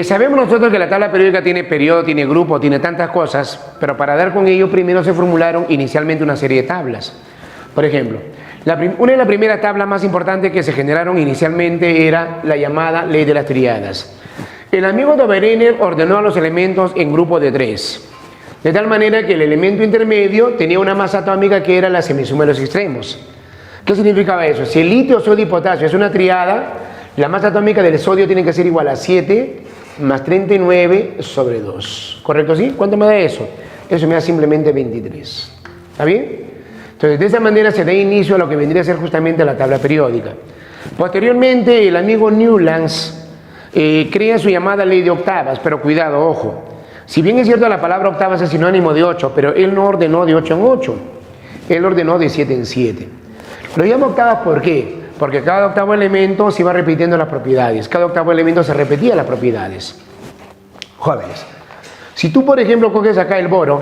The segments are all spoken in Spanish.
Sabemos nosotros que la tabla periódica tiene periodo, tiene grupo, tiene tantas cosas, pero para dar con ello primero se formularon inicialmente una serie de tablas. Por ejemplo, una de las primeras tablas más importantes que se generaron inicialmente era la llamada ley de las tríadas. El amigo Dobereiner ordenó a los elementos en grupos de 3, de tal manera que el elemento intermedio tenía una masa atómica que era la semisuma de los extremos. ¿Qué significaba eso? Si el litio, sodio y potasio es una triada, la masa atómica del sodio tiene que ser igual a 7 más 39 sobre 2. ¿Correcto? ¿Sí? ¿Cuánto me da eso? Eso me da simplemente 23. ¿Está bien? Entonces, de esa manera se da inicio a lo que vendría a ser justamente la tabla periódica. Posteriormente, el amigo Newlands crea su llamada ley de octavas, pero cuidado, ojo. Si bien es cierto la palabra octavas es sinónimo de 8, pero él no ordenó de 8 en 8. Él ordenó de 7 en 7. Lo llamo octavas, ¿por qué? Porque cada octavo elemento se iba repitiendo las propiedades. Cada octavo elemento se repetía las propiedades. Jóvenes, si tú, por ejemplo, coges acá el boro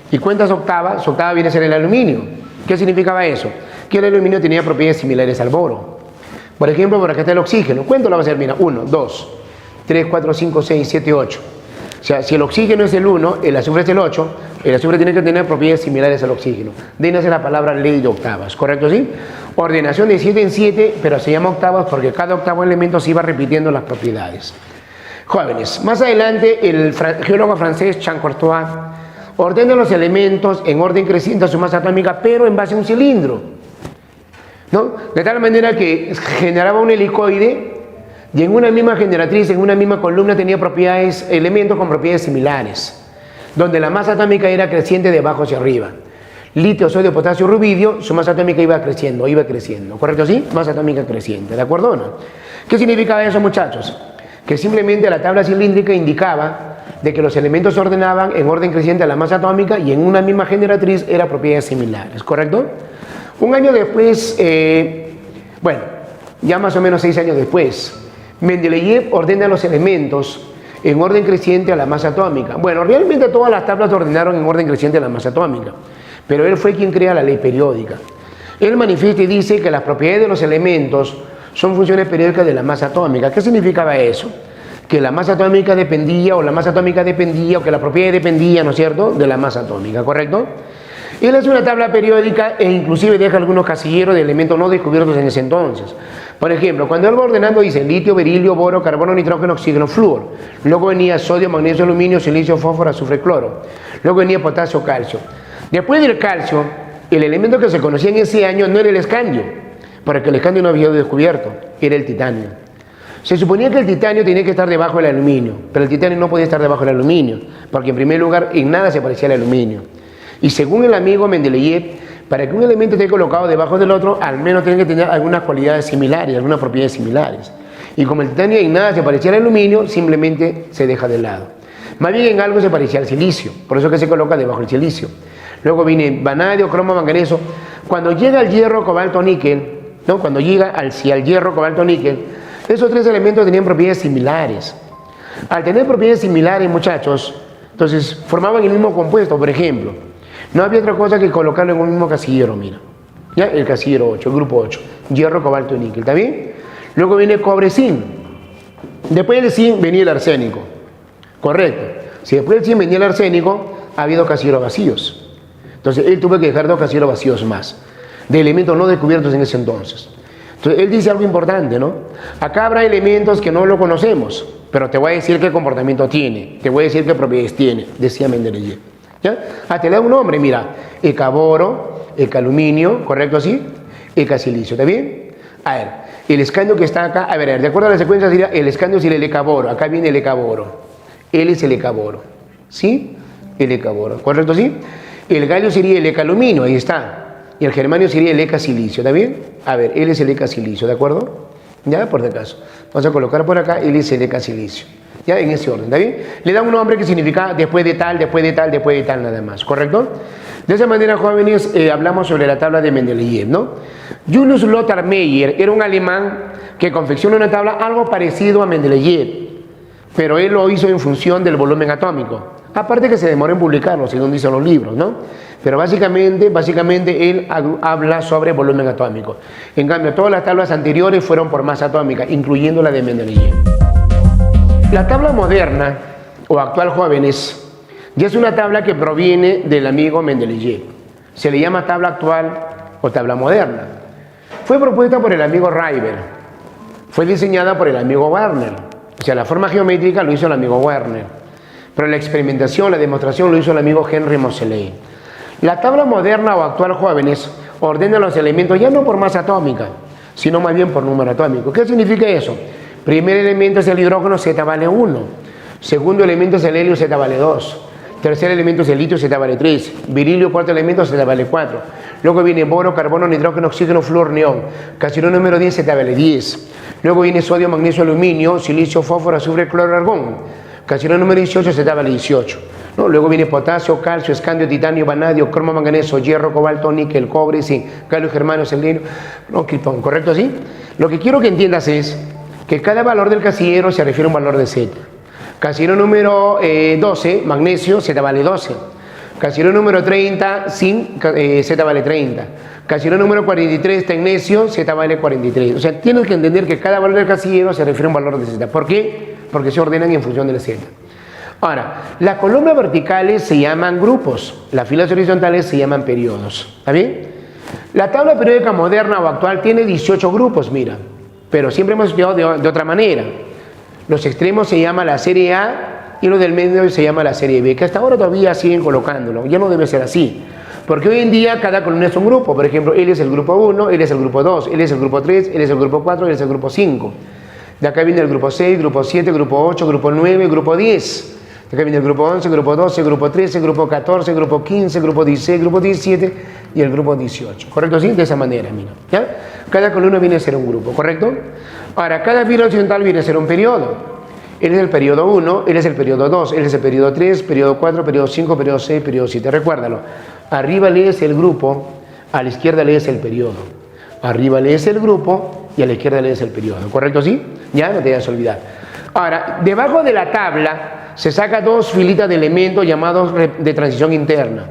y cuentas octavas, su octava viene a ser el aluminio. ¿Qué significaba eso? Que el aluminio tenía propiedades similares al boro. Por ejemplo, por acá está el oxígeno. ¿Cuánto lo va a hacer? Mira, 1, 2, 3, 4, 5, 6, 7, 8. O sea, si el oxígeno es el 1, el azufre es el 8, el azufre tiene que tener propiedades similares al oxígeno. De ahí nace la palabra ley de octavas, ¿correcto? ¿Sí? Ordenación de 7 en 7, pero se llama octavas porque cada octavo elemento se iba repitiendo las propiedades. Jóvenes, más adelante el geólogo francés Jean Courtois ordena los elementos en orden creciente a su masa atómica, pero en base a un cilindro, ¿no? De tal manera que generaba un helicoide y en una misma generatriz, en una misma columna tenía propiedades, elementos con propiedades similares, donde la masa atómica era creciente de abajo hacia arriba. Litio, sodio, potasio, rubidio, su masa atómica iba creciendo, ¿correcto? ¿Sí? Masa atómica creciente, ¿de acuerdo o no? ¿Qué significaba eso, muchachos? Que simplemente la tabla cilíndrica indicaba de que los elementos se ordenaban en orden creciente a la masa atómica y en una misma generatriz eran propiedades similares, ¿correcto? Un año después, bueno, ya más o menos 6 años después, Mendeleev ordena los elementos en orden creciente a la masa atómica. Bueno, realmente todas las tablas ordenaron en orden creciente a la masa atómica, pero él fue quien crea la ley periódica. Él manifiesta y dice que las propiedades de los elementos son funciones periódicas de la masa atómica. ¿Qué significaba eso? Que la masa atómica dependía, o que la propiedad dependía, ¿no es cierto?, de la masa atómica, ¿correcto? Él hace una tabla periódica e inclusive deja algunos casilleros de elementos no descubiertos en ese entonces. Por ejemplo, cuando él va ordenando dice litio, berilio, boro, carbono, nitrógeno, oxígeno, flúor. Luego venía sodio, magnesio, aluminio, silicio, fósforo, azufre, cloro. Luego venía potasio, calcio. Después del calcio, el elemento que se conocía en ese año no era el escandio, porque el escandio no había sido descubierto, era el titanio. Se suponía que el titanio tenía que estar debajo del aluminio, pero el titanio no podía estar debajo del aluminio, porque en primer lugar en nada se parecía al aluminio. Y según el amigo Mendeleev, para que un elemento esté colocado debajo del otro, al menos tiene que tener algunas cualidades similares, algunas propiedades similares. Y como el titanio en nada se parecía al aluminio, simplemente se deja de lado. Más bien en algo se parecía al silicio, por eso que se coloca debajo del silicio. Luego viene vanadio, cromo, manganeso. Cuando llega al hierro, cobalto, níquel, ¿no? Cuando llega al hierro, cobalto, níquel, esos 3 elementos tenían propiedades similares. Al tener propiedades similares, muchachos, entonces formaban el mismo compuesto, por ejemplo. No había otra cosa que colocarlo en un mismo casillero, mira. ¿Ya? El casillero 8, el grupo 8. Hierro, cobalto y níquel, ¿está bien? Luego viene cobre, zinc. Después del zinc venía el arsénico. Correcto. Si después del zinc venía el arsénico, ha habido casilleros vacíos. Entonces él tuvo que dejar 2 casilleros vacíos más, de elementos no descubiertos en ese entonces. Entonces él dice algo importante, ¿no? Acá habrá elementos que no lo conocemos, pero te voy a decir qué comportamiento tiene, te voy a decir qué propiedades tiene, decía Mendeleev. ¿Ya? Ah, te le da un nombre, mira, ecaboro, ecaluminio, ¿correcto así? Ecasilicio, ¿está bien? A ver, el escandio que está acá, a ver, de acuerdo a la secuencia sería el escandio sería el ecaboro, acá viene el ecaboro, él es el ecaboro, ¿sí? El ecaboro, ¿correcto así? El galio sería el ecaluminio, ahí está. Y el germanio sería el ecasilicio, ¿está bien? A ver, él es el ecasilicio, ¿de acuerdo? Ya, por si acaso. Vamos a colocar por acá, él es el ecasilicio. Ya, en ese orden, ¿está bien? Le da un nombre que significa después de tal, después de tal, después de tal, nada más, ¿correcto? De esa manera, jóvenes, hablamos sobre la tabla de Mendeleev, ¿no? Julius Lothar Meyer era un alemán que confeccionó una tabla algo parecido a Mendeleev, pero él lo hizo en función del volumen atómico. Aparte que se demoró en publicarlo, según dicen los libros, ¿no? Pero básicamente él habla sobre volumen atómico. En cambio, todas las tablas anteriores fueron por masa atómica, incluyendo la de Mendeleev. La tabla moderna o actual, jóvenes, ya es una tabla que proviene del amigo Mendeleev. Se le llama tabla actual o tabla moderna. Fue propuesta por el amigo Reiber. Fue diseñada por el amigo Werner. O sea, la forma geométrica lo hizo el amigo Werner. Pero la experimentación, la demostración lo hizo el amigo Henry Moseley. La tabla moderna o actual, jóvenes, ordena los elementos ya no por masa atómica, sino más bien por número atómico. ¿Qué significa eso? Primer elemento es el hidrógeno, Z vale 1. Segundo elemento es el helio, Z vale 2. Tercer elemento es el litio, Z vale 3. Berilio, cuarto elemento, Z vale 4. Luego viene boro, carbono, nitrógeno, oxígeno, flúor, neón. Casillero número 10, Z vale 10. Luego viene sodio, magnesio, aluminio, silicio, fósforo, azufre, cloro, argón. Casillero número 18, Z vale 18. ¿No? Luego viene potasio, calcio, escandio, titanio, vanadio, cromo, manganeso, hierro, cobalto, níquel, cobre, zinc, calio, germanio, selenio, no, criptón. ¿Correcto así? Lo que quiero que entiendas es que cada valor del casillero se refiere a un valor de Z. Casillero número 12, magnesio, Z vale 12. Casillero número 30, zinc, Z vale 30. Casillero número 43, tecnesio, Z vale 43. O sea, tienes que entender que cada valor del casillero se refiere a un valor de Z. ¿Por qué? Porque se ordenan en función del Z. Ahora, las columnas verticales se llaman grupos, las filas horizontales se llaman periodos. ¿Está bien? La tabla periódica moderna o actual tiene 18 grupos, mira, pero siempre hemos estudiado de otra manera. Los extremos se llama la serie A y los del medio se llama la serie B, que hasta ahora todavía siguen colocándolo. Ya no debe ser así, porque hoy en día cada columna es un grupo. Por ejemplo, él es el grupo 1, él es el grupo 2, él es el grupo 3, él es el grupo 4, él es el grupo 5. De acá viene el grupo 6, grupo 7, grupo 8, grupo 9, grupo 10. De acá viene el grupo 11, grupo 12, grupo 13, grupo 14, grupo 15, grupo 16, grupo 17 y el grupo 18. ¿Correcto? Sí, de esa manera, mira. ¿Ya? Cada columna viene a ser un grupo, ¿correcto? Ahora, cada fila horizontal viene a ser un periodo. Él es el periodo 1, él es el periodo 2, él es el periodo 3, periodo 4, periodo 5, periodo 6, periodo 7. Recuérdalo. Arriba lees el grupo, a la izquierda lees el periodo. Arriba lees el grupo y a la izquierda lees el periodo. ¿Correcto? ¿Sí? Ya no te vayas a olvidar. Ahora, debajo de la tabla se saca dos filitas de elementos llamados de transición interna.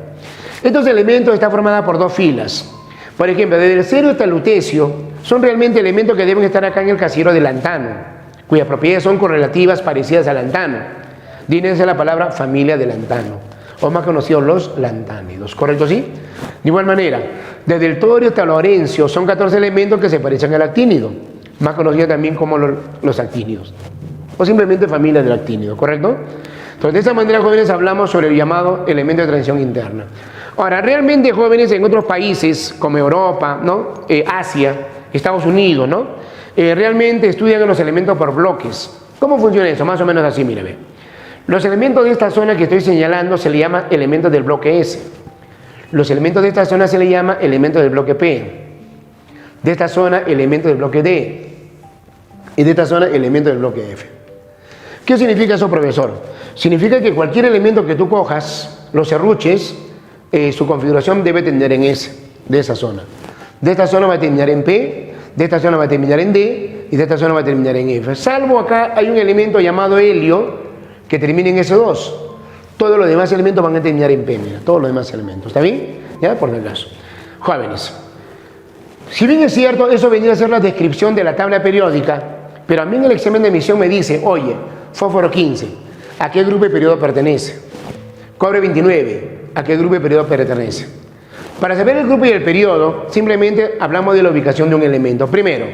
Estos elementos están formados por dos filas. Por ejemplo, desde el cerio hasta el lutecio son realmente elementos que deben estar acá en el casillero del lantano, cuyas propiedades son correlativas parecidas al lantano. Díganse la palabra familia de lantano, o más conocidos los lantánidos. ¿Correcto? ¿Sí? De igual manera, desde el torio hasta el laurencio son 14 elementos que se parecen al actínido, más conocidos también como los actínidos, o simplemente familia del actínido. ¿Correcto? Entonces, de esa manera, jóvenes, hablamos sobre el llamado elemento de transición interna. Ahora, realmente, jóvenes, en otros países como Europa, ¿no? Asia, Estados Unidos, ¿no? Realmente estudian los elementos por bloques. ¿Cómo funciona eso? Más o menos así, mire, ve. Los elementos de esta zona que estoy señalando se le llama elementos del bloque S. Los elementos de esta zona se le llama elementos del bloque P. De esta zona, elementos del bloque D. Y de esta zona, elementos del bloque F. ¿Qué significa eso, profesor? Significa que cualquier elemento que tú cojas, los serruches, su configuración debe terminar en S, de esa zona. De esta zona va a terminar en P, de esta zona va a terminar en D, y de esta zona va a terminar en F. Salvo acá hay un elemento llamado helio, que termina en S2. Todos los demás elementos van a terminar en P, mira, todos los demás elementos. ¿Está bien? Ya, por si acaso. Jóvenes, si bien es cierto, eso venía a ser la descripción de la tabla periódica, pero a mí en el examen de admisión me dice, oye, fósforo 15, ¿a qué grupo de periodo pertenece? Cobre 29, ¿a qué grupo de periodo pertenece? Para saber el grupo y el periodo, simplemente hablamos de la ubicación de un elemento. Primero,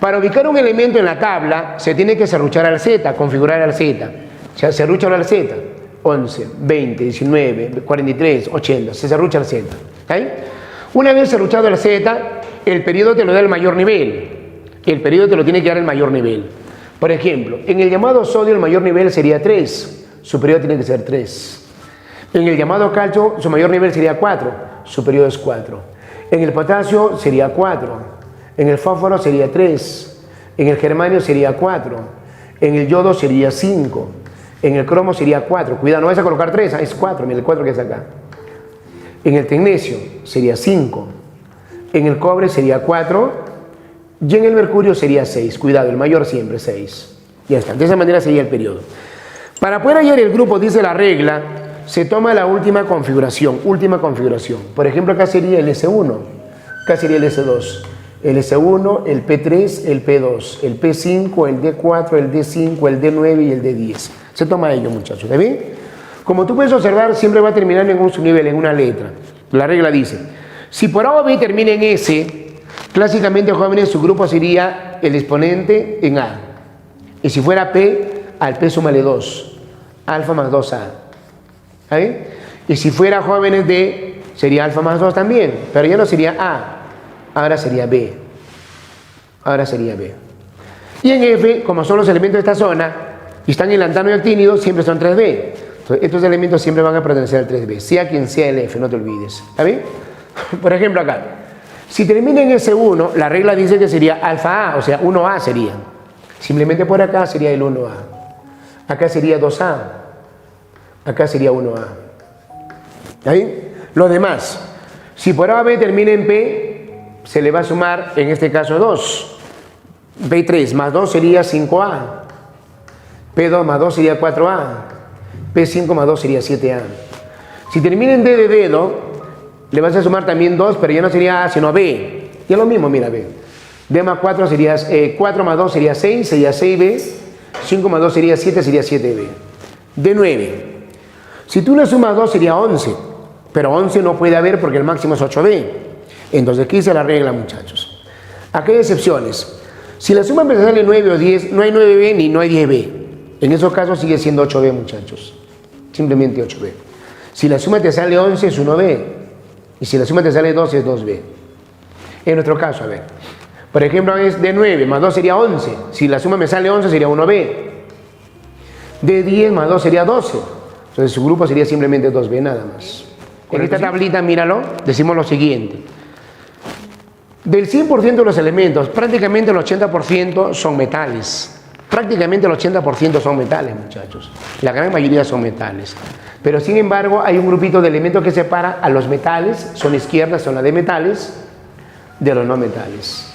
para ubicar un elemento en la tabla, se tiene que serruchar al Z, configurar al Z. O sea, serrucha al Z, 11, 20, 19, 43, 80, se serrucha al Z. ¿Okay? Una vez serruchado al Z, el periodo te lo da el mayor nivel. El periodo te lo tiene que dar el mayor nivel. Por ejemplo, en el llamado sodio el mayor nivel sería 3, su periodo tiene que ser 3. En el llamado calcio su mayor nivel sería 4, su periodo es 4. En el potasio sería 4, en el fósforo sería 3, en el germanio sería 4, en el yodo sería 5, en el cromo sería 4. Cuidado, no vas a colocar 3, es 4, mira el 4 que es acá. En el tecnesio sería 5, en el cobre sería 4 y en el mercurio sería 6. Cuidado, el mayor siempre 6. Ya está, de esa manera sería el periodo. Para poder hallar el grupo, dice la regla, se toma la última configuración. Por ejemplo, acá sería el S1, acá sería el S2, el S1, el P3, el P2, el P5, el D4, el D5, el D9 y el D10. Se toma ello, muchachos, ¿está bien? Como tú puedes observar, siempre va a terminar en un subnivel, en una letra. La regla dice, si por A o B termina en S, clásicamente, jóvenes, su grupo sería el exponente en A. Y si fuera P, al P súmale 2. Alfa más 2A. ¿Está bien? Y si fuera, jóvenes, D, sería alfa más 2 también. Pero ya no sería A. Ahora sería B. Ahora sería B. Y en F, como son los elementos de esta zona, y están en lantano y actínido, siempre son 3B. Entonces, estos elementos siempre van a pertenecer al 3B, sea quien sea el F, no te olvides. ¿Está bien? Por ejemplo, acá. Si termina en S1, la regla dice que sería alfa A, o sea, 1A sería. Simplemente por acá sería el 1A. Acá sería 2A. Acá sería 1A. ¿Está bien? Los demás. Si por A o B termina en P, se le va a sumar, en este caso, 2. P3 más 2 sería 5A. P2 más 2 sería 4A. P5 más 2 sería 7A. Si termina en D de dedo, le vas a sumar también 2, pero ya no sería A, sino B. Y es lo mismo, mira, B. D más 4 sería 4 más 2 sería 6, sería 6B. 5 más 2 sería 7, sería 7B. D9. Si tú le sumas 2 sería 11, pero 11 no puede haber porque el máximo es 8B. Entonces, ¿qué dice la regla, muchachos? Aquí hay excepciones. Si la suma me sale 9 o 10, no hay 9B ni no hay 10B. En esos casos sigue siendo 8B, muchachos. Simplemente 8B. Si la suma te sale 11 es 1B. Y si la suma te sale 12 es 2B. En nuestro caso, a ver. Por ejemplo, es de 9 más 2 sería 11. Si la suma me sale 11 sería 1B. De 10 más 2 sería 12. Entonces su grupo sería simplemente 2B nada más. En esta tablita, míralo, decimos lo siguiente. Del 100% de los elementos, prácticamente el 80% son metales. Prácticamente el 80% son metales, muchachos. La gran mayoría son metales. Pero sin embargo, hay un grupito de elementos que separa a los metales, son izquierdas, son las de metales, de los no metales.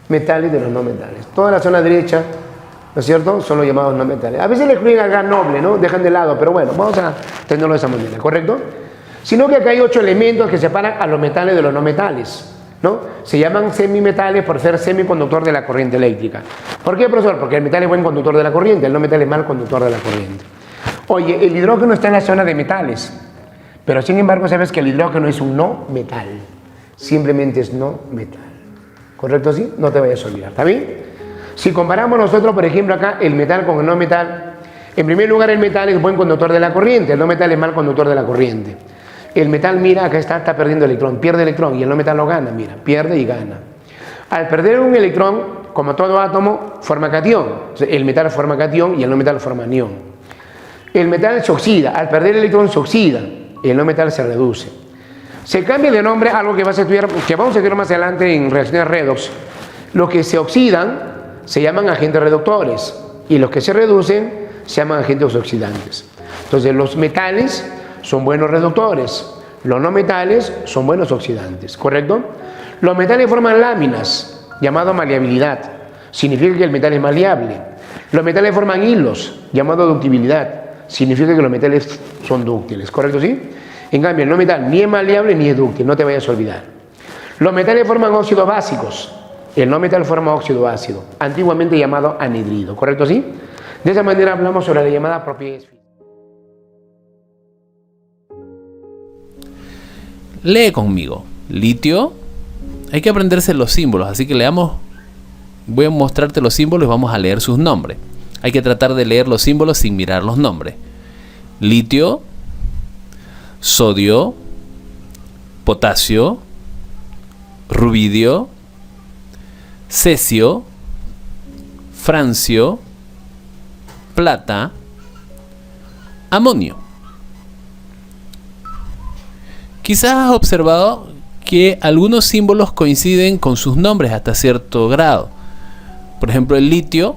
Metales de los no metales. Toda la zona derecha, ¿no es cierto?, son los llamados no metales. A veces le incluyen al gas noble, ¿no? Dejan de lado, pero bueno, vamos a tenerlo de esa manera, ¿correcto? Sino que acá hay 8 elementos que separan a los metales de los no metales, ¿no? Se llaman semimetales por ser semiconductor de la corriente eléctrica. ¿Por qué, profesor? Porque el metal es buen conductor de la corriente, el no metal es mal conductor de la corriente. Oye, el hidrógeno está en la zona de metales, pero sin embargo sabes que el hidrógeno es un no metal, simplemente es no metal. ¿Correcto? ¿Sí? No te vayas a olvidar, ¿está bien? Si comparamos nosotros, por ejemplo, acá el metal con el no metal, en primer lugar el metal es buen conductor de la corriente, el no metal es mal conductor de la corriente. El metal, mira, acá está perdiendo electrón, pierde electrón, y el no metal lo gana, mira, pierde y gana. Al perder un electrón, como todo átomo, forma catión. El metal forma catión y el no metal forma anión. El metal se oxida, al perder el electrón se oxida, y el no metal se reduce. Se cambia de nombre a algo que vas a estudiar, que vamos a estudiar más adelante en reacciones redox. Los que se oxidan se llaman agentes reductores y los que se reducen se llaman agentes oxidantes. Entonces los metales son buenos reductores, los no metales son buenos oxidantes, ¿correcto? Los metales forman láminas, llamado maleabilidad, significa que el metal es maleable. Los metales forman hilos, llamado ductibilidad, significa que los metales son dúctiles, ¿correcto? ¿Sí? En cambio, el no metal ni es maleable ni es dúctil, no te vayas a olvidar. Los metales forman óxidos básicos. El no metal forma óxido ácido, antiguamente llamado anhidrido, ¿correcto? ¿Sí? De esa manera hablamos sobre la llamada propiedades físicas. Lee conmigo. Litio. Hay que aprenderse los símbolos, así que leamos. Voy a mostrarte los símbolos y vamos a leer sus nombres. Hay que tratar de leer los símbolos sin mirar los nombres. Litio, sodio, potasio, rubidio, cesio, francio, plata, amonio. Quizás has observado que algunos símbolos coinciden con sus nombres hasta cierto grado. Por ejemplo, el litio,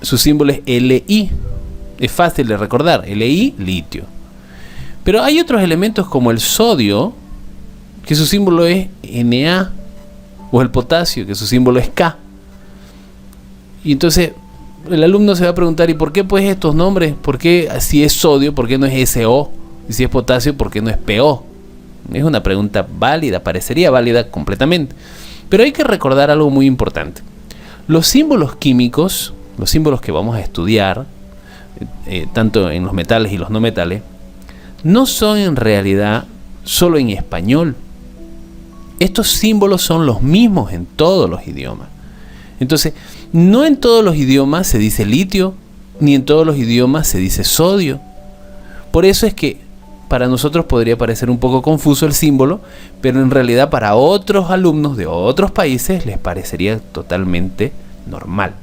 su símbolo es Li. Es fácil de recordar, Li, litio. Pero hay otros elementos como el sodio, que su símbolo es Na, o el potasio, que su símbolo es K. Y entonces el alumno se va a preguntar, ¿y por qué pues estos nombres? ¿Por qué si es sodio, por qué no es SO? Y si es potasio, ¿por qué no es PO? Es una pregunta válida, parecería válida completamente. Pero hay que recordar algo muy importante. Los símbolos químicos, los símbolos que vamos a estudiar, tanto en los metales y los no metales, no son en realidad solo en español. Estos símbolos son los mismos en todos los idiomas. Entonces, no en todos los idiomas se dice litio, ni en todos los idiomas se dice sodio. Por eso es que para nosotros podría parecer un poco confuso el símbolo, pero en realidad para otros alumnos de otros países les parecería totalmente normal.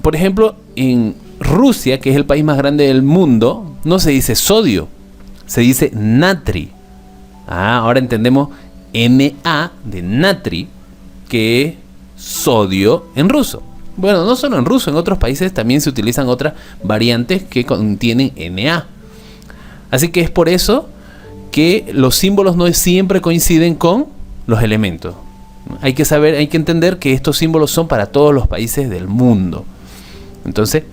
Por ejemplo, en Rusia, que es el país más grande del mundo, no se dice sodio, se dice natri. Ahora entendemos Na de natri, que es sodio en ruso. Bueno, no solo en ruso, en otros países también se utilizan otras variantes que contienen Na. Así que es por eso que los símbolos no siempre coinciden con los elementos. Hay que saber, hay que entender que estos símbolos son para todos los países del mundo. Entonces,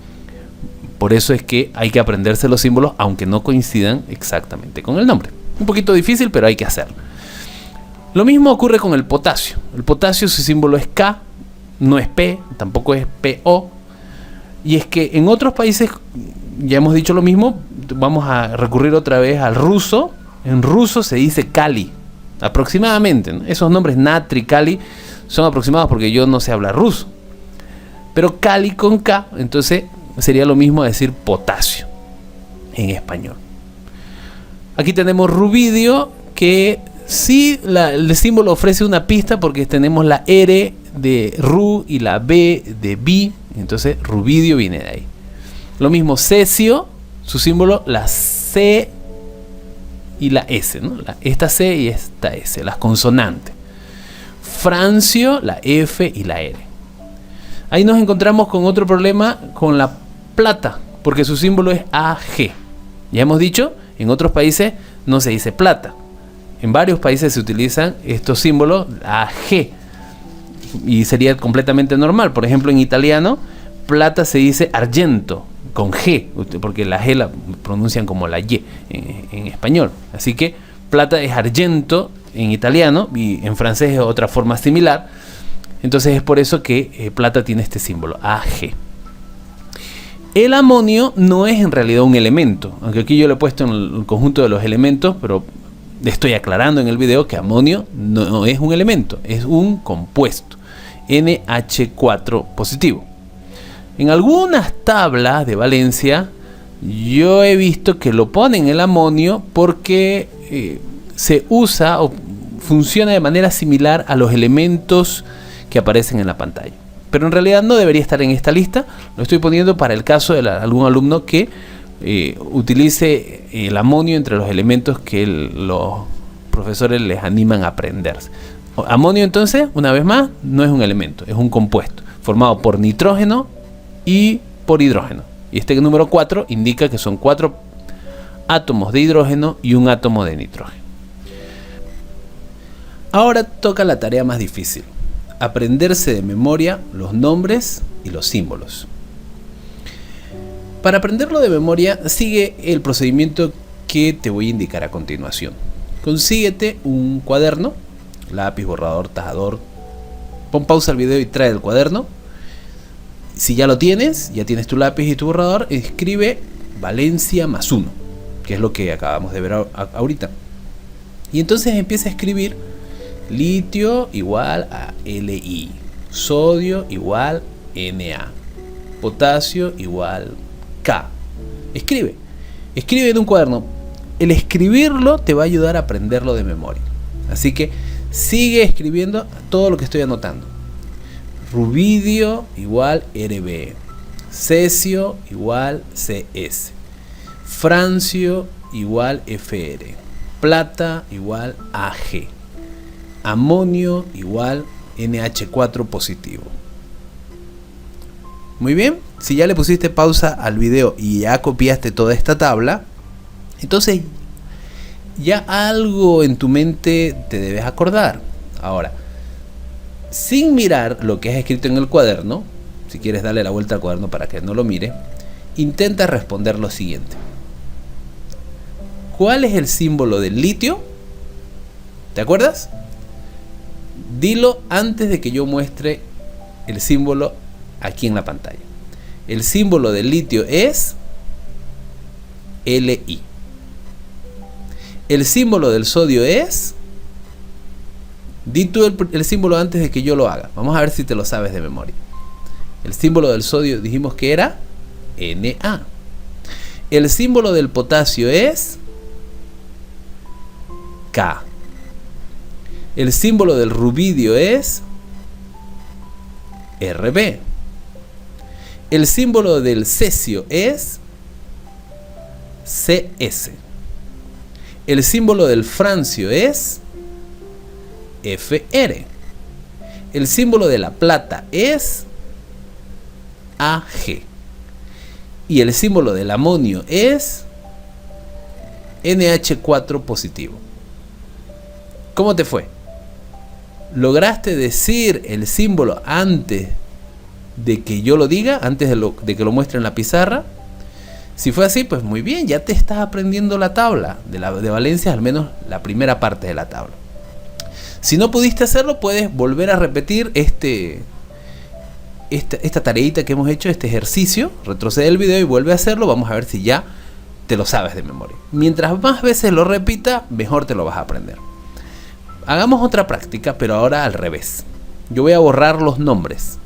por eso es que hay que aprenderse los símbolos aunque no coincidan exactamente con el nombre. Un poquito difícil, pero hay que hacerlo. Lo mismo ocurre con el potasio. El potasio, su símbolo es K, no es P, tampoco es PO. Y es que en otros países, ya hemos dicho lo mismo, vamos a recurrir otra vez al ruso. En ruso se dice Kali, aproximadamente, ¿no? Esos nombres natri, Kali, son aproximados porque yo no sé hablar ruso. Pero Kali con K, entonces sería lo mismo decir potasio en español. Aquí tenemos rubidio, que sí, el símbolo ofrece una pista porque tenemos la R de ru y la B de bi, entonces rubidio viene de ahí. Lo mismo cesio, su símbolo la C y la S, ¿no? Esta C y esta S, las consonantes. Francio, la F y la R. Ahí nos encontramos con otro problema con la plata, porque su símbolo es AG. Ya hemos dicho, en otros países no se dice plata. En varios países se utilizan estos símbolos AG y sería completamente normal. Por ejemplo, en italiano, plata se dice argento con G, porque la G la pronuncian como la Y en español. Así que plata es argento en italiano y en francés es otra forma similar. Entonces es por eso que plata tiene este símbolo, AG. El amonio no es en realidad un elemento, aunque aquí yo lo he puesto en el conjunto de los elementos, pero estoy aclarando en el video que amonio no es un elemento, es un compuesto, NH4 positivo. En algunas tablas de valencia yo he visto que lo ponen el amonio porque se usa o funciona de manera similar a los elementos que aparecen en la pantalla. Pero en realidad no debería estar en esta lista. Lo estoy poniendo para el caso de algún alumno que utilice el amonio entre los elementos que los profesores les animan a aprender. Amonio, entonces, una vez más, no es un elemento, es un compuesto formado por nitrógeno y por hidrógeno. Y este número 4 indica que son 4 átomos de hidrógeno y un átomo de nitrógeno. Ahora toca la tarea más difícil: aprenderse de memoria los nombres y los símbolos. Para aprenderlo de memoria, sigue el procedimiento que te voy a indicar a continuación. Consíguete un cuaderno, lápiz, borrador, tajador. Pon pausa al video y trae el cuaderno. Si ya lo tienes, ya tienes tu lápiz y tu borrador, escribe Valencia más 1, que es lo que acabamos de ver ahorita. Y entonces empieza a escribir litio igual a Li, sodio igual Na, potasio igual K. Escribe en un cuaderno. El escribirlo te va a ayudar a aprenderlo de memoria. Así que sigue escribiendo todo lo que estoy anotando. Rubidio igual Rb, cesio igual Cs, francio igual Fr, plata igual Ag, amonio igual NH4 positivo. Muy bien, si ya le pusiste pausa al video y ya copiaste toda esta tabla, entonces ya algo en tu mente te debes acordar. Ahora, sin mirar lo que has escrito en el cuaderno, si quieres darle la vuelta al cuaderno para que no lo mire, intenta responder lo siguiente. ¿Cuál es el símbolo del litio? ¿Te acuerdas? Dilo antes de que yo muestre el símbolo aquí en la pantalla. El símbolo del litio es Li. El símbolo del sodio es... Di tú el símbolo antes de que yo lo haga. Vamos a ver si te lo sabes de memoria. El símbolo del sodio dijimos que era Na. El símbolo del potasio es K. El símbolo del rubidio es Rb. El símbolo del cesio es Cs. El símbolo del francio es Fr. El símbolo de la plata es Ag. Y el símbolo del amonio es NH4 positivo. ¿Cómo te fue? ¿Lograste decir el símbolo antes de que yo lo diga? ¿Antes de que lo muestre en la pizarra? Si fue así, pues muy bien, ya te estás aprendiendo la tabla de valencias, al menos la primera parte de la tabla. Si no pudiste hacerlo, puedes volver a repetir esta tareita que hemos hecho, este ejercicio. Retrocede el video y vuelve a hacerlo. Vamos a ver si ya te lo sabes de memoria. Mientras más veces lo repita, mejor te lo vas a aprender. Hagamos otra práctica, pero ahora al revés. Yo voy a borrar los nombres.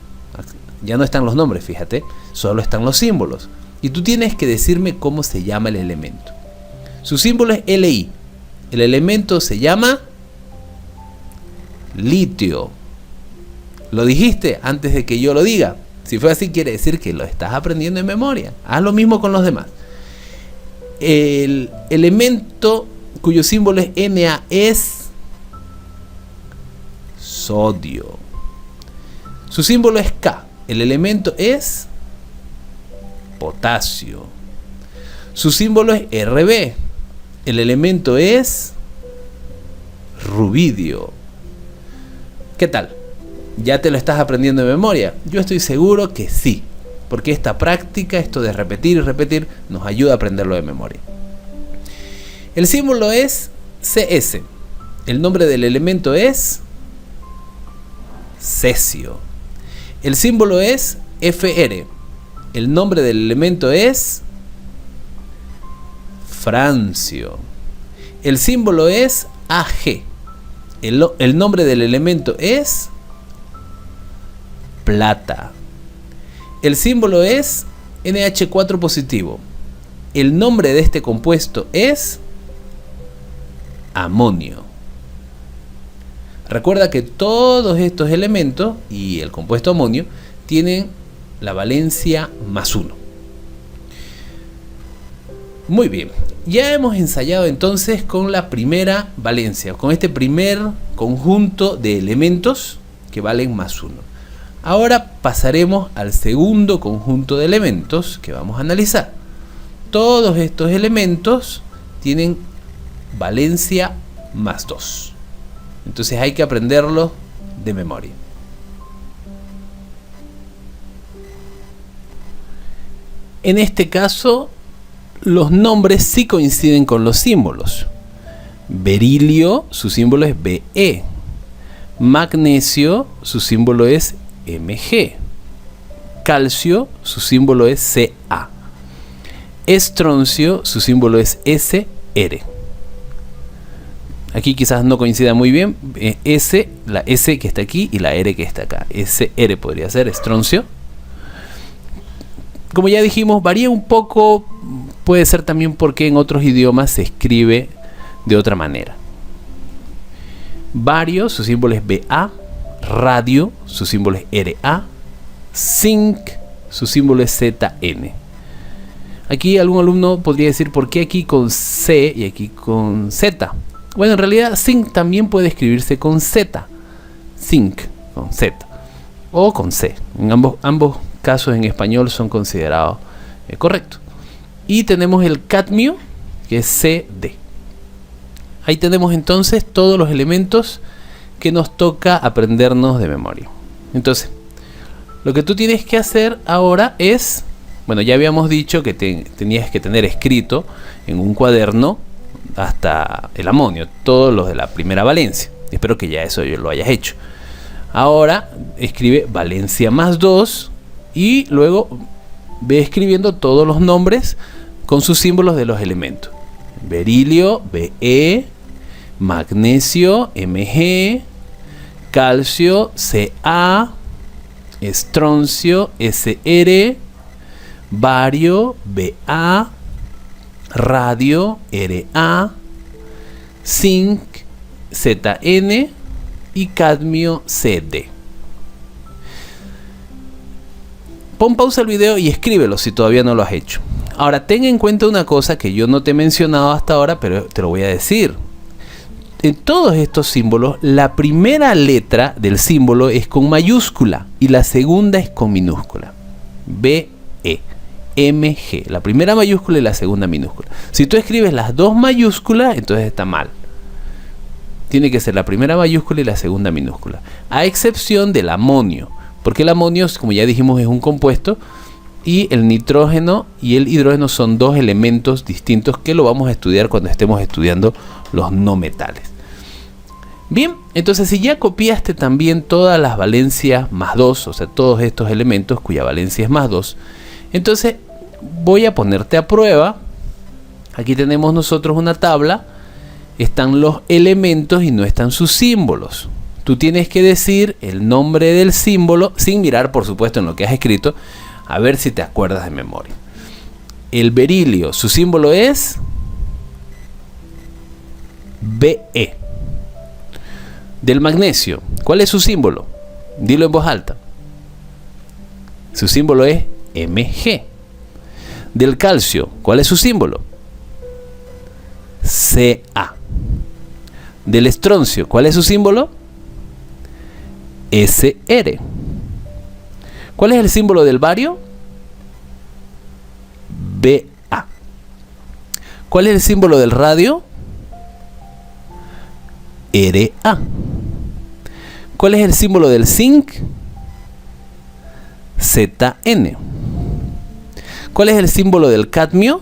Ya no están los nombres, fíjate. Solo están los símbolos. Y tú tienes que decirme cómo se llama el elemento. Su símbolo es Li. El elemento se llama litio. ¿Lo dijiste antes de que yo lo diga? Si fue así, quiere decir que lo estás aprendiendo en memoria. Haz lo mismo con los demás. El elemento cuyo símbolo es Na es sodio. Su símbolo es K. El elemento es potasio. Su símbolo es Rb. El elemento es rubidio. ¿Qué tal? ¿Ya te lo estás aprendiendo de memoria? Yo estoy seguro que sí, porque esta práctica, esto de repetir y repetir, nos ayuda a aprenderlo de memoria. El símbolo es Cs. El nombre del elemento es cesio. El símbolo es Fr. El nombre del elemento es francio. El símbolo es Ag. El nombre del elemento es plata. El símbolo es NH4 positivo. El nombre de este compuesto es amonio. Recuerda que todos estos elementos y el compuesto amonio tienen la valencia +1. Muy bien, ya hemos ensayado entonces con la primera valencia, con este primer conjunto de elementos que valen +1. Ahora pasaremos al segundo conjunto de elementos que vamos a analizar. Todos estos elementos tienen valencia +2. Entonces hay que aprenderlos de memoria. En este caso, los nombres sí coinciden con los símbolos. Berilio, su símbolo es Be. Magnesio, su símbolo es Mg. Calcio, su símbolo es Ca. Estroncio, su símbolo es Sr. Aquí quizás no coincida muy bien. La S que está aquí y la R que está acá. Sr podría ser estroncio. Como ya dijimos, varía un poco. Puede ser también porque en otros idiomas se escribe de otra manera. Bario, su símbolo es Ba. Radio, su símbolo es Ra. Zinc, su símbolo es Zn. Aquí algún alumno podría decir por qué aquí con C y aquí con Z. Bueno, en realidad zinc también puede escribirse con Z. Zinc con Z o con C. En ambos casos en español son considerados correctos. Y tenemos el cadmio, que es Cd. Ahí tenemos entonces todos los elementos que nos toca aprendernos de memoria. Entonces, lo que tú tienes que hacer ahora es, bueno, ya habíamos dicho que tenías que tener escrito en un cuaderno hasta el amonio, todos los de la primera valencia. Espero que ya eso lo hayas hecho. Ahora escribe valencia más 2 y luego ve escribiendo todos los nombres con sus símbolos de los elementos. Berilio, Be, magnesio, Mg, calcio, Ca, estroncio, Sr, bario, Ba, radio, Ra, zinc, Zn y cadmio, Cd. Pon pausa al video y escríbelo si todavía no lo has hecho. Ahora, ten en cuenta una cosa que yo no te he mencionado hasta ahora, pero te lo voy a decir. En todos estos símbolos, la primera letra del símbolo es con mayúscula y la segunda es con minúscula. Be, Mg. La primera mayúscula y la segunda minúscula. Si tú escribes las dos mayúsculas, entonces está mal. Tiene que ser la primera mayúscula y la segunda minúscula. A excepción del amonio. Porque el amonio, como ya dijimos, es un compuesto. Y el nitrógeno y el hidrógeno son dos elementos distintos que lo vamos a estudiar cuando estemos estudiando los no metales. Bien, entonces si ya copiaste también todas las valencias más 2, o sea, todos estos elementos cuya valencia es más 2, entonces voy a ponerte a prueba. Aquí tenemos nosotros una tabla, están los elementos y no están sus símbolos. Tú tienes que decir el nombre del símbolo, sin mirar por supuesto en lo que has escrito, a ver si te acuerdas de memoria. El berilio, su símbolo es Be. Del magnesio, ¿cuál es su símbolo? Dilo en voz alta. Su símbolo es Mg. Del calcio, ¿cuál es su símbolo? Ca. Del estroncio, ¿cuál es su símbolo? Sr. ¿Cuál es el símbolo del bario? Ba. ¿Cuál es el símbolo del radio? Ra. ¿Cuál es el símbolo del zinc? Zn. ¿Cuál es el símbolo del cadmio?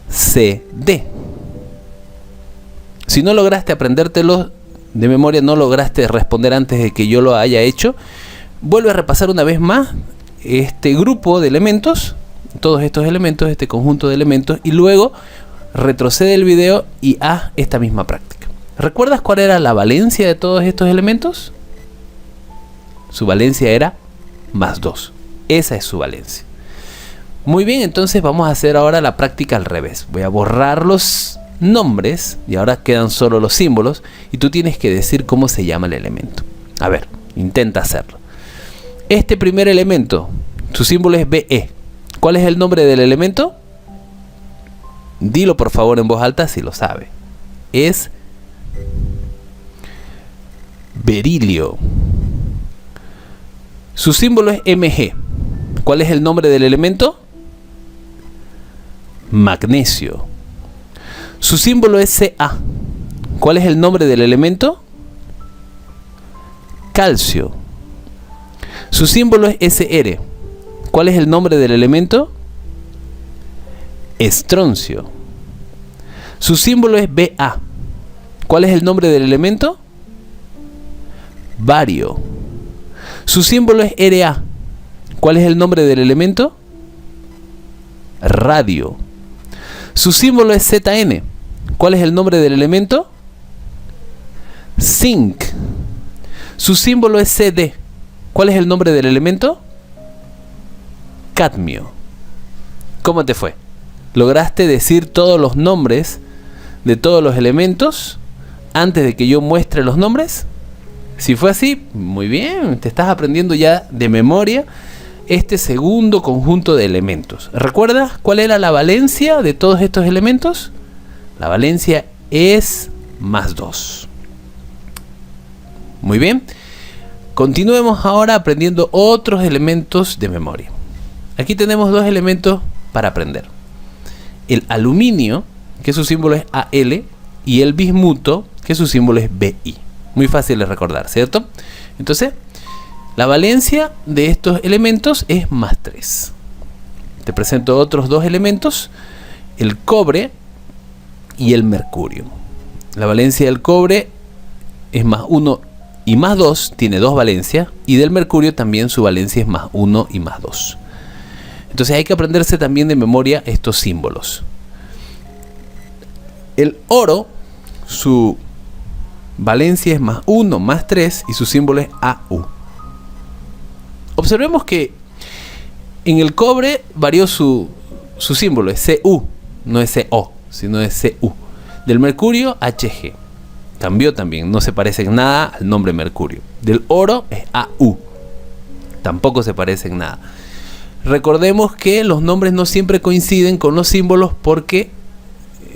Cd. Si no lograste aprendértelo de memoria, no lograste responder antes de que yo lo haya hecho, vuelve a repasar una vez más este grupo de elementos, todos estos elementos, este conjunto de elementos, y luego retrocede el video y haz esta misma práctica. ¿Recuerdas cuál era la valencia de todos estos elementos? Su valencia era más 2. Esa es su valencia. Muy bien, entonces vamos a hacer ahora la práctica al revés. Voy a borrar los nombres y ahora quedan solo los símbolos y tú tienes que decir cómo se llama el elemento. A ver, intenta hacerlo. Este primer elemento, su símbolo es Be. ¿Cuál es el nombre del elemento? Dilo por favor en voz alta si lo sabe. Es berilio. Su símbolo es Mg. ¿Cuál es el nombre del elemento? Magnesio. Su símbolo es Ca. ¿Cuál es el nombre del elemento? Calcio. Su símbolo es Sr. ¿Cuál es el nombre del elemento? Estroncio. Su símbolo es Ba. ¿Cuál es el nombre del elemento? Bario. Su símbolo es Ra. ¿Cuál es el nombre del elemento? Radio. Su símbolo es Zn. ¿Cuál es el nombre del elemento? Zinc. Su símbolo es Cd. ¿Cuál es el nombre del elemento? Cadmio. ¿Cómo te fue? ¿Lograste decir todos los nombres de todos los elementos antes de que yo muestre los nombres? Si fue así, muy bien, te estás aprendiendo ya de memoria este segundo conjunto de elementos. ¿Recuerdas cuál era la valencia de todos estos elementos? La valencia es más 2. Muy bien. Continuemos ahora aprendiendo otros elementos de memoria. Aquí tenemos dos elementos para aprender. El aluminio, que su símbolo es Al, y el bismuto, que su símbolo es Bi. Muy fácil de recordar, ¿cierto? Entonces, la valencia de estos elementos es más 3. Te presento otros dos elementos, el cobre y el mercurio. La valencia del cobre es más 1 y más 2, tiene 2 valencias, y del mercurio también su valencia es más 1 y más 2. Entonces hay que aprenderse también de memoria estos símbolos. El oro, su valencia es más 1 más 3 y su símbolo es AU. Observemos que en el cobre varió su símbolo, es CU, no es CO, sino es CU. Del mercurio, HG. Cambió también, no se parece en nada al nombre mercurio. Del oro es AU. Tampoco se parece en nada. Recordemos que los nombres no siempre coinciden con los símbolos porque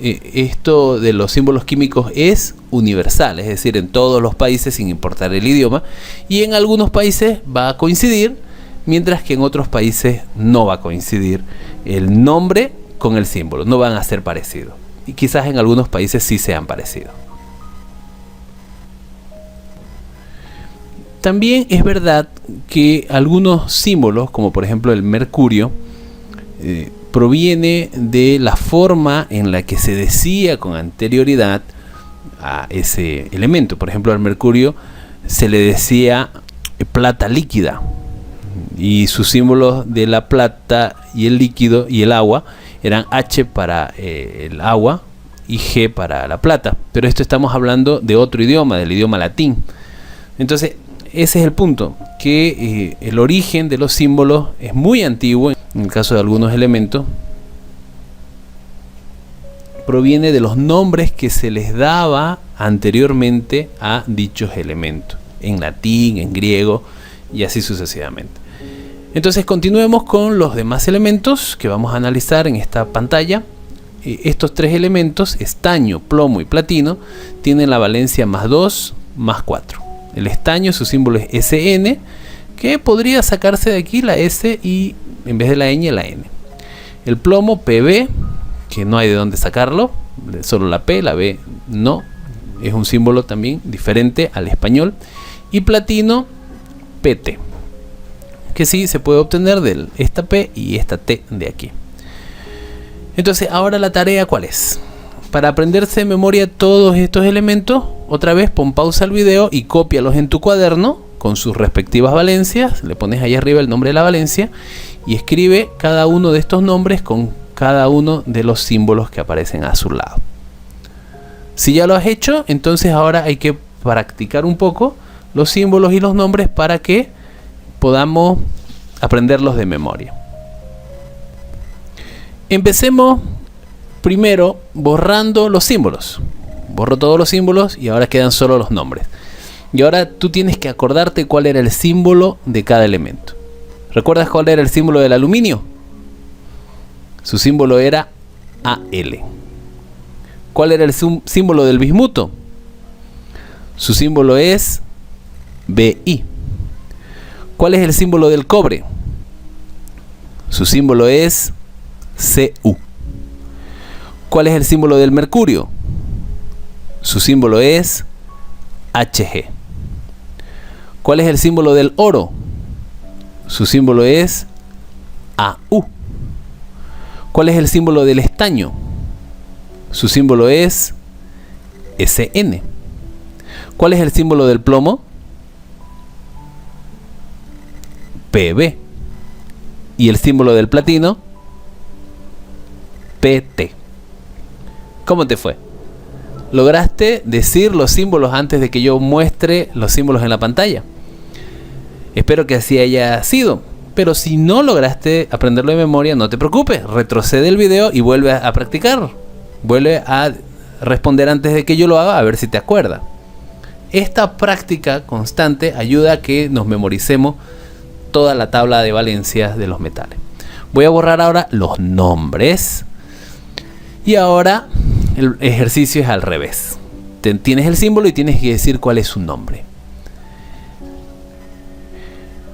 esto de los símbolos químicos es universal, es decir, en todos los países sin importar el idioma, y en algunos países va a coincidir, mientras que en otros países no va a coincidir el nombre con el símbolo, no van a ser parecidos, y quizás en algunos países sí sean parecidos. También es verdad que algunos símbolos, como por ejemplo el mercurio, proviene de la forma en la que se decía con anterioridad a ese elemento. Por ejemplo, al mercurio se le decía plata líquida, y sus símbolos de la plata y el líquido y el agua eran H para el agua y G para la plata. Pero esto estamos hablando de otro idioma, del idioma latín. Entonces, ese es el punto, que el origen de los símbolos es muy antiguo. En el caso de algunos elementos, proviene de los nombres que se les daba anteriormente a dichos elementos, en latín, en griego y así sucesivamente. Entonces continuemos con los demás elementos que vamos a analizar en esta pantalla. Estos 3 elementos, estaño, plomo y platino, tienen la valencia más 2, más 4. El estaño, su símbolo es SN, que podría sacarse de aquí la S y en vez de la ñ, la N. El plomo, PB, que no hay de dónde sacarlo, solo la P, la B no, es un símbolo también diferente al español. Y platino, PT, que sí se puede obtener de esta P y esta T de aquí. Entonces, ahora la tarea, ¿cuál es? Para aprenderse de memoria todos estos elementos, otra vez pon pausa al video y cópialos en tu cuaderno con sus respectivas valencias. Le pones ahí arriba el nombre de la valencia y escribe cada uno de estos nombres con cada uno de los símbolos que aparecen a su lado. Si ya lo has hecho, entonces ahora hay que practicar un poco los símbolos y los nombres para que podamos aprenderlos de memoria. Empecemos primero borrando los símbolos. Borro todos los símbolos y ahora quedan solo los nombres. Y ahora tú tienes que acordarte cuál era el símbolo de cada elemento. ¿Recuerdas cuál era el símbolo del aluminio? Su símbolo era AL. ¿Cuál era el símbolo del bismuto? Su símbolo es BI. ¿Cuál es el símbolo del cobre? Su símbolo es CU. ¿Cuál es el símbolo del mercurio? Su símbolo es HG. ¿Cuál es el símbolo del oro? Su símbolo es AU. ¿Cuál es el símbolo del estaño? Su símbolo es SN. ¿Cuál es el símbolo del plomo? PB. ¿Y el símbolo del platino? PT. ¿Cómo te fue? ¿Lograste decir los símbolos antes de que yo muestre los símbolos en la pantalla? Espero que así haya sido. Pero si no lograste aprenderlo de memoria, no te preocupes. Retrocede el video y vuelve a practicar. Vuelve a responder antes de que yo lo haga, a ver si te acuerdas. Esta práctica constante ayuda a que nos memoricemos toda la tabla de valencias de los metales. Voy a borrar ahora los nombres. Y ahora el ejercicio es al revés. Tienes el símbolo y tienes que decir cuál es su nombre.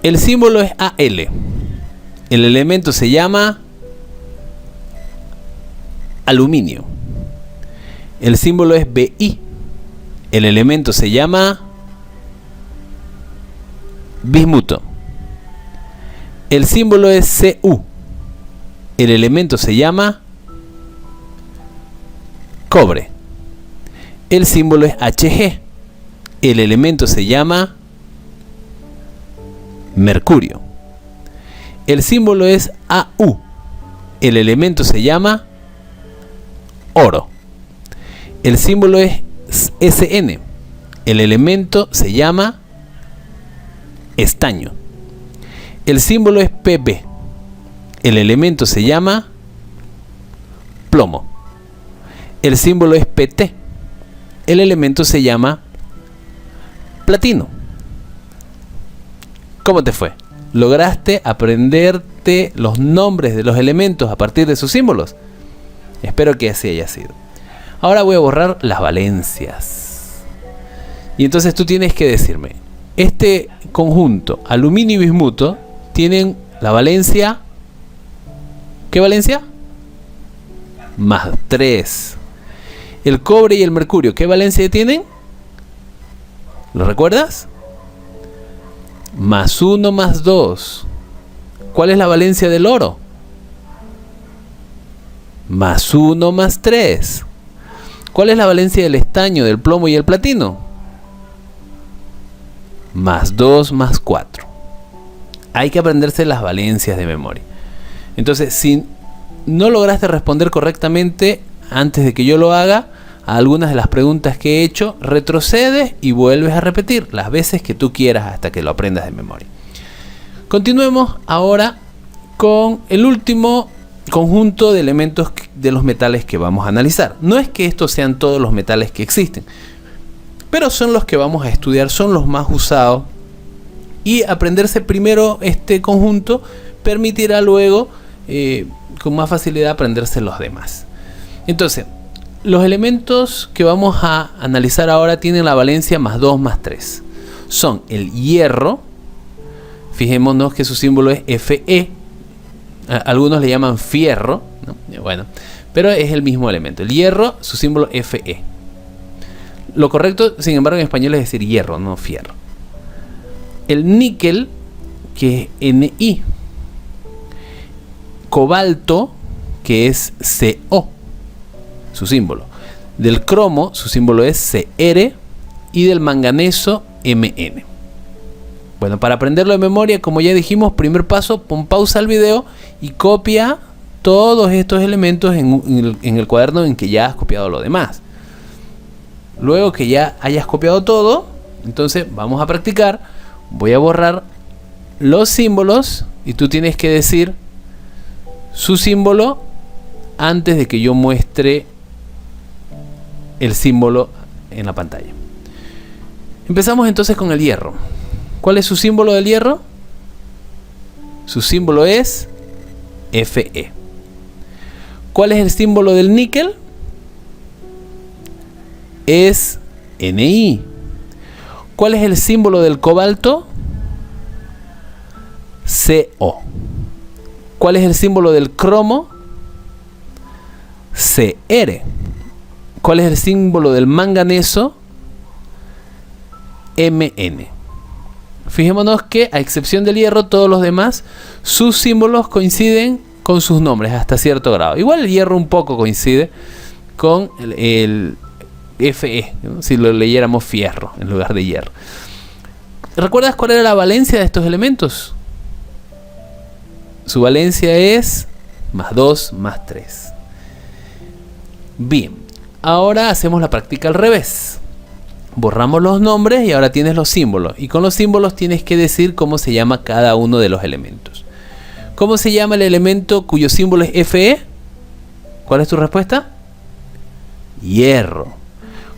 El símbolo es AL. El elemento se llama aluminio. El símbolo es BI. El elemento se llama bismuto. El símbolo es CU. El elemento se llama cobre. El símbolo es HG. el elemento se llama mercurio. El símbolo es AU. El elemento se llama oro. El símbolo es SN. El elemento se llama estaño. El símbolo es Pb. El elemento se llama plomo. El símbolo es Pt. El elemento se llama platino. ¿Cómo te fue? ¿Lograste aprenderte los nombres de los elementos a partir de sus símbolos? Espero que así haya sido. Ahora voy a borrar las valencias. Y entonces tú tienes que decirme, este conjunto aluminio y bismuto tienen la valencia, ¿qué valencia? Más 3. El cobre y el mercurio, ¿qué valencia tienen? ¿Lo recuerdas? Más 1 más 2. ¿Cuál es la valencia del oro? Más 1 más 3. ¿Cuál es la valencia del estaño, del plomo y el platino? Más 2 más 4. Hay que aprenderse las valencias de memoria. Entonces, si no lograste responder correctamente antes de que yo lo haga a algunas de las preguntas que he hecho, retrocedes y vuelves a repetir las veces que tú quieras hasta que lo aprendas de memoria. Continuemos ahora con el último conjunto de elementos de los metales que vamos a analizar. No es que estos sean todos los metales que existen, pero son los que vamos a estudiar, son los más usados, y aprenderse primero este conjunto permitirá luego con más facilidad aprenderse los demás. Entonces, los elementos que vamos a analizar ahora tienen la valencia más 2 más 3. Son el hierro, fijémonos que su símbolo es Fe, algunos le llaman fierro, ¿no? Bueno, pero es el mismo elemento. El hierro, su símbolo Fe. Lo correcto, sin embargo, en español es decir hierro, no fierro. El níquel, que es Ni. Cobalto, que es Co, su símbolo. Del cromo, su símbolo es Cr. Y del manganeso, Mn. Bueno, para aprenderlo de memoria, como ya dijimos, primer paso, pon pausa al video y copia todos estos elementos en el cuaderno en que ya has copiado lo demás. Luego que ya hayas copiado todo, entonces vamos a practicar. Voy a borrar los símbolos y tú tienes que decir su símbolo antes de que yo muestre el símbolo en la pantalla. Empezamos entonces con el hierro. ¿Cuál es su símbolo del hierro? Su símbolo es Fe. ¿Cuál es el símbolo del níquel? Es Ni. ¿Cuál es el símbolo del cobalto? Co. ¿Cuál es el símbolo del cromo? Cr. ¿Cuál es el símbolo del manganeso? Mn. Fijémonos que, a excepción del hierro, todos los demás, sus símbolos coinciden con sus nombres hasta cierto grado. Igual el hierro un poco coincide con el Fe, ¿no? Si lo leyéramos fierro en lugar de hierro. ¿Recuerdas cuál era la valencia de estos elementos? Su valencia es más 2 más 3. Bien, ahora hacemos la práctica al revés. Borramos los nombres y ahora tienes los símbolos. Y con los símbolos tienes que decir cómo se llama cada uno de los elementos. ¿Cómo se llama el elemento cuyo símbolo es Fe? ¿Cuál es tu respuesta? Hierro.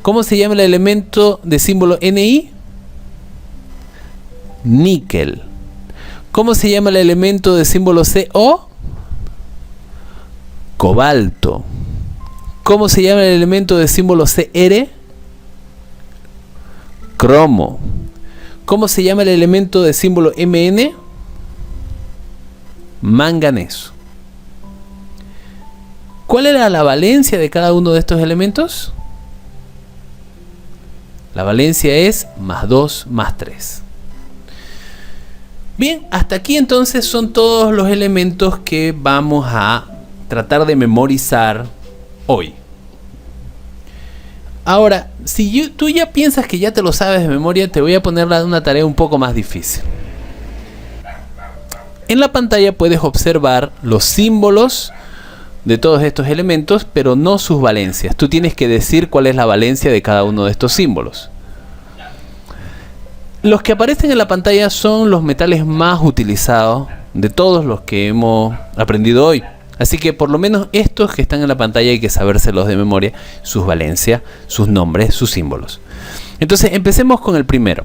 ¿Cómo se llama el elemento de símbolo Ni? Níquel. ¿Cómo se llama el elemento de símbolo Co? Cobalto. ¿Cómo se llama el elemento de símbolo Cr? Cromo. ¿Cómo se llama el elemento de símbolo Mn? Manganeso. ¿Cuál era la valencia de cada uno de estos elementos? La valencia es más 2 más 3. Bien, hasta aquí entonces son todos los elementos que vamos a tratar de memorizar hoy. Ahora, si tú ya piensas que ya te lo sabes de memoria, te voy a poner una tarea un poco más difícil. En la pantalla puedes observar los símbolos de todos estos elementos, pero no sus valencias. Tú tienes que decir cuál es la valencia de cada uno de estos símbolos. Los que aparecen en la pantalla son los metales más utilizados de todos los que hemos aprendido hoy. Así que por lo menos estos que están en la pantalla hay que sabérselos de memoria, sus valencias, sus nombres, sus símbolos. Entonces empecemos con el primero.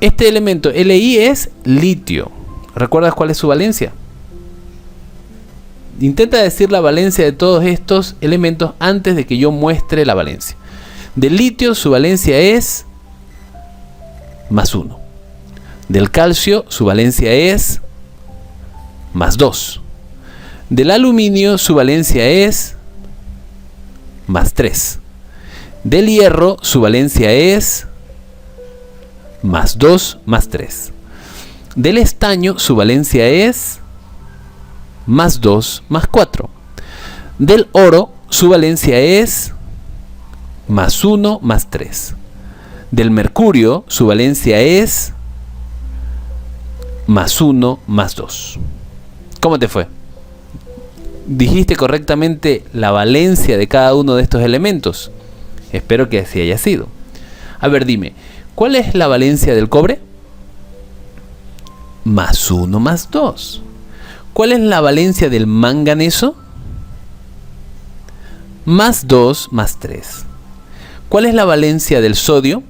Este elemento Li es litio. ¿Recuerdas cuál es su valencia? Intenta decir la valencia de todos estos elementos antes de que yo muestre la valencia. Del litio su valencia es +1. Del calcio su valencia es +2. Del aluminio su valencia es +3. Del hierro su valencia es +2, +3. Del estaño su valencia es +2, +4. Del oro su valencia es +1, +3. Del mercurio su valencia es +1, +2. ¿Cómo te fue? ¿Dijiste correctamente la valencia de cada uno de estos elementos? Espero que así haya sido. A ver, dime, ¿cuál es la valencia del cobre? +1, +2. ¿Cuál es la valencia del manganeso? +2, +3. ¿Cuál es la valencia del sodio?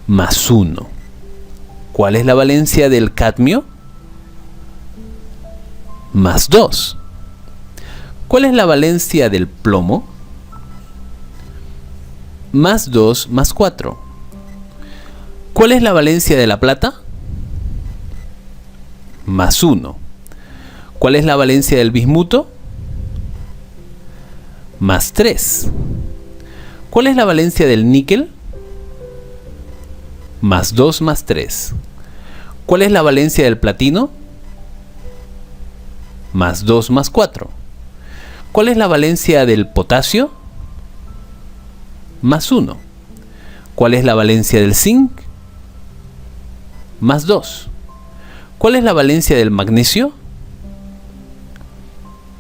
+1. ¿Cuál es la valencia del cadmio? +2. ¿Cuál es la valencia del plomo? +2, +4. ¿Cuál es la valencia de la plata? +1. ¿Cuál es la valencia del bismuto? +3. ¿Cuál es la valencia del níquel? +2, +3. ¿Cuál es la valencia del platino? +2, +4. ¿Cuál es la valencia del potasio? +1. ¿Cuál es la valencia del zinc? +2. ¿Cuál es la valencia del magnesio?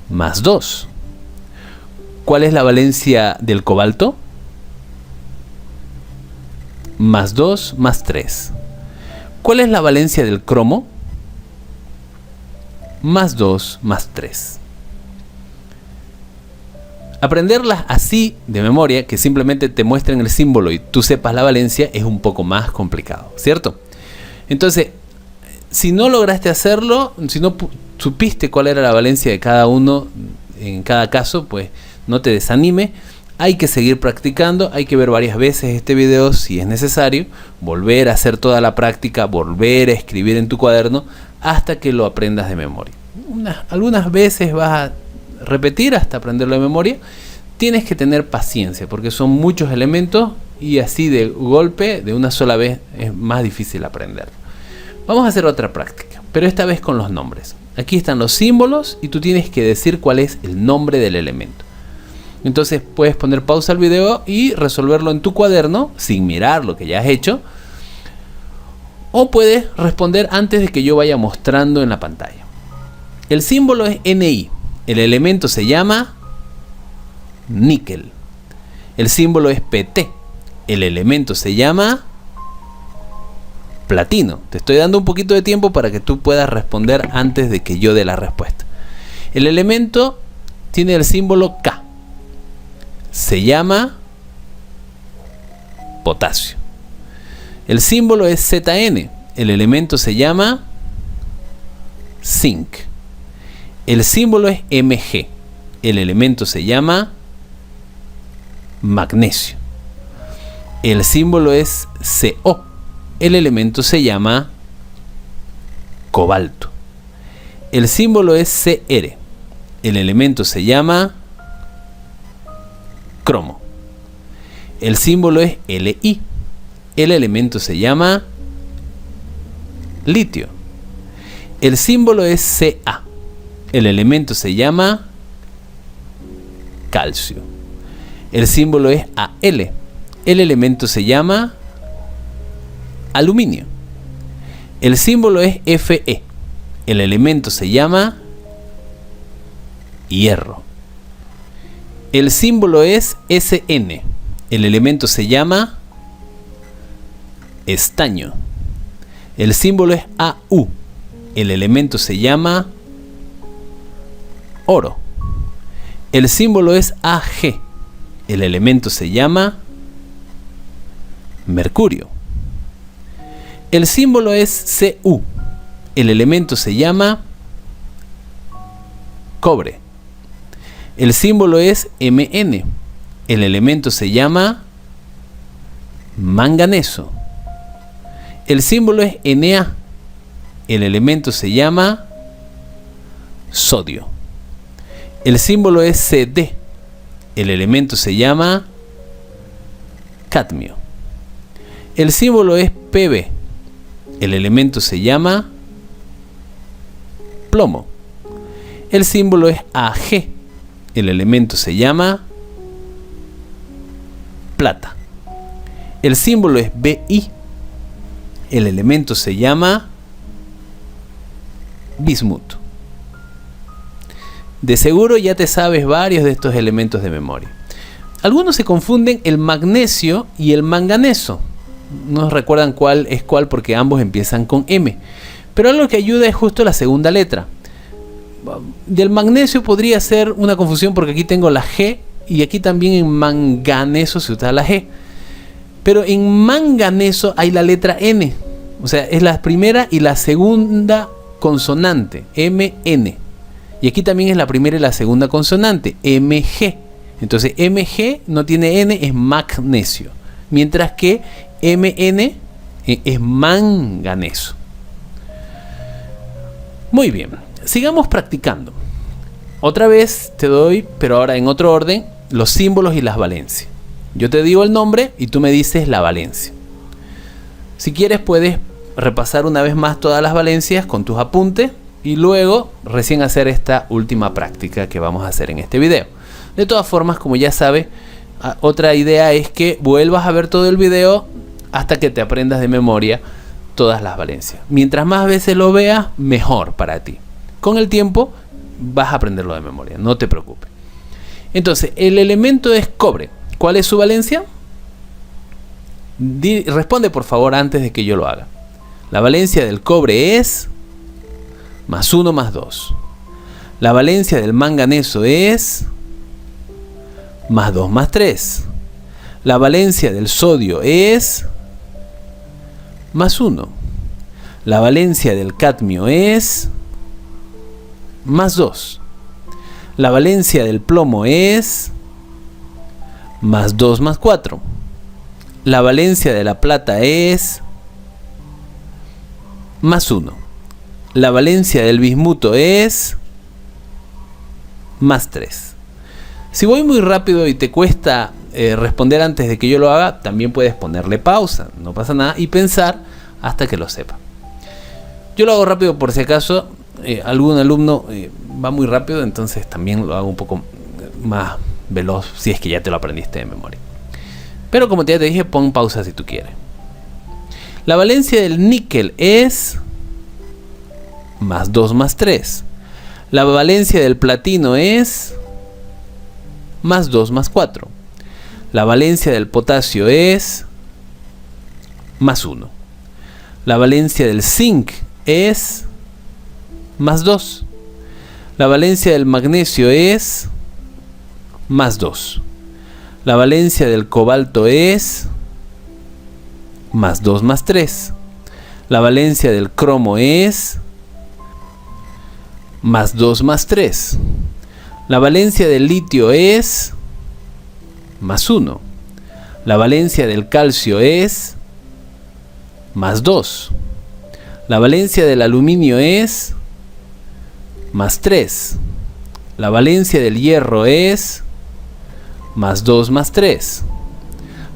+2. ¿Cuál es la valencia del cobalto? +2, +3. ¿Cuál es la valencia del cromo? +2, +3. Aprenderlas así de memoria, que simplemente te muestren el símbolo y tú sepas la valencia, es un poco más complicado, ¿cierto? Entonces, si no lograste hacerlo, si no supiste cuál era la valencia de cada uno en cada caso, pues no te desanime. Hay que seguir practicando, hay que ver varias veces este video si es necesario, volver a hacer toda la práctica, volver a escribir en tu cuaderno hasta que lo aprendas de memoria. Algunas veces vas a repetir hasta aprenderlo de memoria. Tienes que tener paciencia porque son muchos elementos y así de golpe, de una sola vez, es más difícil aprender. Vamos a hacer otra práctica, pero esta vez con los nombres. Aquí están los símbolos y tú tienes que decir cuál es el nombre del elemento. Entonces puedes poner pausa al video y resolverlo en tu cuaderno sin mirar lo que ya has hecho. O puedes responder antes de que yo vaya mostrando en la pantalla. El símbolo es Ni. El elemento se llama níquel. El símbolo es Pt. El elemento se llama platino. Te estoy dando un poquito de tiempo para que tú puedas responder antes de que yo dé la respuesta. El elemento tiene el símbolo K. Se llama potasio. El símbolo es Zn. El elemento se llama zinc. El símbolo es Mg. El elemento se llama magnesio. El símbolo es Co. El elemento se llama cobalto. El símbolo es Cr. El elemento se llama cromo. El símbolo es Li. El elemento se llama litio. El símbolo es Ca. El elemento se llama calcio. El símbolo es Al. El elemento se llama aluminio. El símbolo es Fe. El elemento se llama hierro. El símbolo es Sn. El elemento se llama estaño. El símbolo es Au. El elemento se llama oro. El símbolo es Ag. El elemento se llama mercurio. El símbolo es Cu. El elemento se llama cobre. El símbolo es Mn. El elemento se llama manganeso. El símbolo es Na. El elemento se llama sodio. El símbolo es Cd. El elemento se llama cadmio. El símbolo es Pb. El elemento se llama plomo. El símbolo es Ag. El elemento se llama plata. El símbolo es Bi. El elemento se llama bismuto. De seguro ya te sabes varios de estos elementos de memoria. Algunos se confunden el magnesio y el manganeso. No recuerdan cuál es cuál porque ambos empiezan con M. Pero algo que ayuda es justo la segunda letra. Del magnesio podría ser una confusión porque aquí tengo la G y aquí también en manganeso se usa la G. Pero en manganeso hay la letra N. O sea, es la primera y la segunda consonante, MN. Y aquí también es la primera y la segunda consonante, MG. Entonces MG no tiene N, es magnesio. Mientras que MN es manganeso. Muy bien, sigamos practicando. Otra vez te doy, pero ahora en otro orden, los símbolos y las valencias. Yo te digo el nombre y tú me dices la valencia. Si quieres puedes repasar una vez más todas las valencias con tus apuntes y luego recién hacer esta última práctica que vamos a hacer en este video. De todas formas, como ya sabes, otra idea es que vuelvas a ver todo el video hasta que te aprendas de memoria todas las valencias. Mientras más veces lo veas, mejor para ti. Con el tiempo vas a aprenderlo de memoria, no te preocupes. Entonces, el elemento es cobre. ¿Cuál es su valencia? Responde por favor antes de que yo lo haga. La valencia del cobre es +1 + 2. La valencia del manganeso es +2 + 3. La valencia del sodio es +1. La valencia del cadmio es +2. La valencia del plomo es +2 + 4. La valencia de la plata es +1. La valencia del bismuto es +3. Si voy muy rápido y te cuesta responder antes de que yo lo haga, también puedes ponerle pausa, no pasa nada, y pensar hasta que lo sepa. Yo lo hago rápido por si acaso algún alumno va muy rápido, entonces también lo hago un poco más veloz si es que ya te lo aprendiste de memoria. Pero como ya te dije, pon pausa si tú quieres. La valencia del níquel es +2 + 3. La valencia del platino es +2 + 4. La valencia del potasio es +1. La valencia del zinc es +2. La valencia del magnesio es +2. La valencia del cobalto es +2 + 3. La valencia del cromo es +2 + 3. La valencia del litio es +1. La valencia del calcio es +2. La valencia del aluminio es +3. La valencia del hierro es +2 + 3.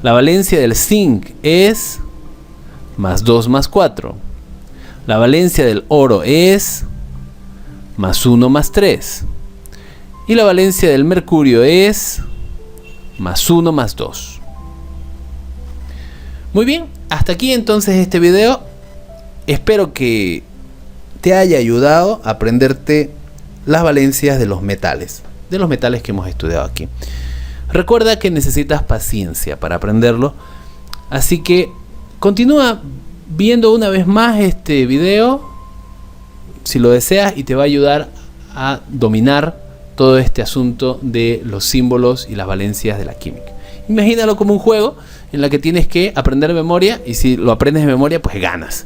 La valencia del zinc es +2 + 4. La valencia del oro es +1 + 3. Y la valencia del mercurio es más 1 más 2. Muy bien, hasta aquí entonces este video. Espero que te haya ayudado a aprenderte las valencias de los metales que hemos estudiado aquí. Recuerda que necesitas paciencia para aprenderlo, así que continúa viendo una vez más este video si lo deseas, y te va a ayudar a dominar todo este asunto de los símbolos y las valencias de la química. Imagínalo como un juego en el que tienes que aprender de memoria, y si lo aprendes de memoria, pues ganas.